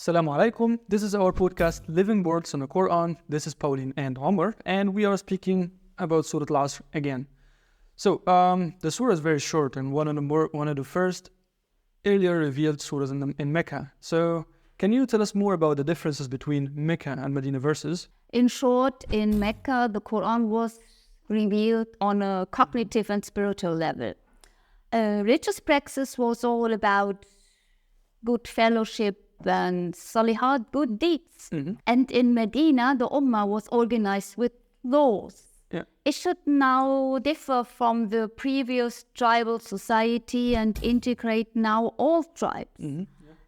Assalamu alaikum. This is our podcast, Living Worlds on the Qur'an. This is Pauline and Omar, and we are speaking about Surat al-asr again. So, the surah is very short and one of the first earlier revealed surahs in Mecca. So, can you tell us more about the differences between Mecca and Medina verses? In short, in Mecca, the Quran was revealed on a cognitive and spiritual level. Religious practice was all about good fellowship and salihat, good deeds. Mm-hmm. And in Medina, the Ummah was organized with laws. Yeah. It should now differ from the previous tribal society and integrate now all tribes. Mm-hmm.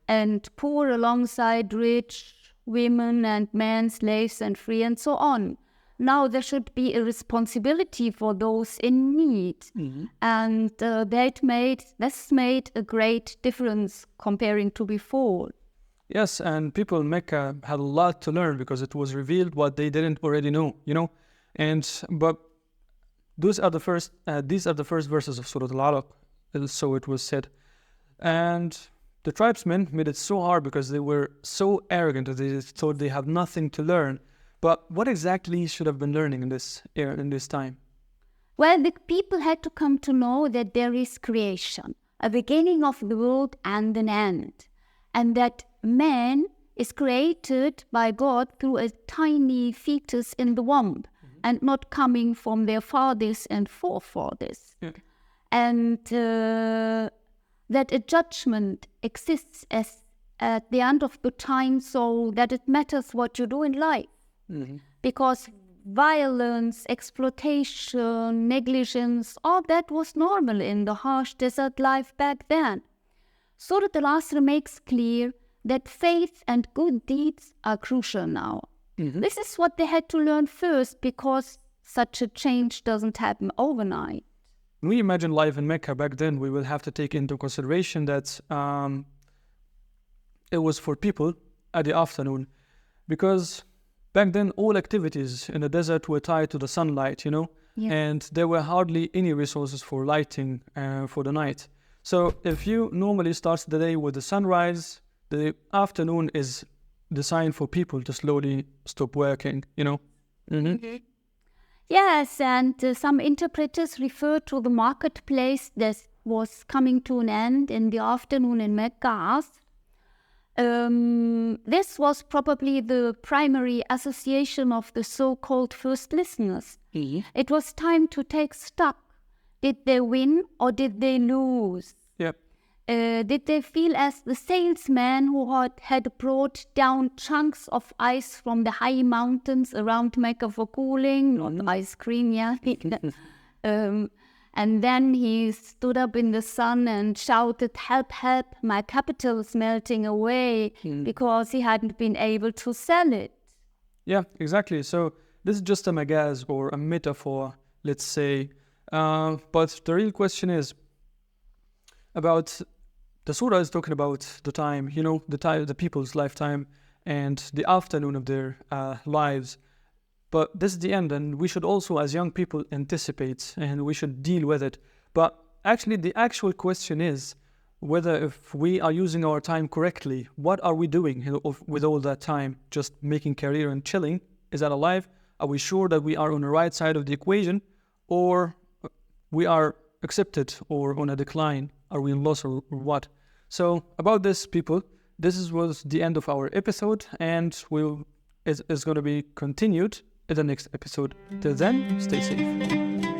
And poor alongside rich, women and men, slaves and free, and so on. Now there should be a responsibility for those in need. Mm-hmm. And this made a great difference comparing to before. Yes, and people in Mecca had a lot to learn because it was revealed what they didn't already know, but these are the first verses of Surah Al-Alaq, so it was said. And the tribesmen made it so hard because they were so arrogant that they thought they had nothing to learn. But what exactly should have been learning in this era, in this time? Well, the people had to come to know that there is creation, a beginning of the world and an end, and that man is created by God through a tiny fetus in the womb, and not coming from their fathers and forefathers. Yeah. And that a judgment exists at the end of the time, so that it matters what you do in life. Mm-hmm. Because violence, exploitation, negligence, all that was normal in the harsh desert life back then. Surat al-Asr makes clear that faith and good deeds are crucial now. Mm-hmm. This is what they had to learn first, because such a change doesn't happen overnight. When we imagine life in Mecca back then, we will have to take into consideration that it was for people at the afternoon, because back then all activities in the desert were tied to the sunlight, Yeah. and there were hardly any resources for lighting for the night. So if you normally start the day with the sunrise, the afternoon is the sign for people to slowly stop working, Mm-hmm. Mm-hmm. Yes, and some interpreters refer to the marketplace that was coming to an end in the afternoon in Mecca. This was probably the primary association of the so-called first listeners. Mm-hmm. It was time to take stock. Did they win or did they lose? Yep. Did they feel as the salesman who had brought down chunks of ice from the high mountains around Mecca for cooling, not ice cream, yeah? And then he stood up in the sun and shouted, "Help, help, my capital is melting away," because he hadn't been able to sell it. Yeah, exactly. So this is just a magaz or a metaphor, let's say. But the real question is about the surah is talking about the time, the people's lifetime and the afternoon of their lives. But this is the end, and we should also, as young people, anticipate and we should deal with it. But actually, the actual question is whether if we are using our time correctly, what are we doing with all that time? Just making career and chilling? Is that alive? Are we sure that we are on the right side of the equation, or we are accepted or on a decline? Are we in loss or what? So about this, people, was the end of our episode, and it's going to be continued in the next episode. Till then, stay safe.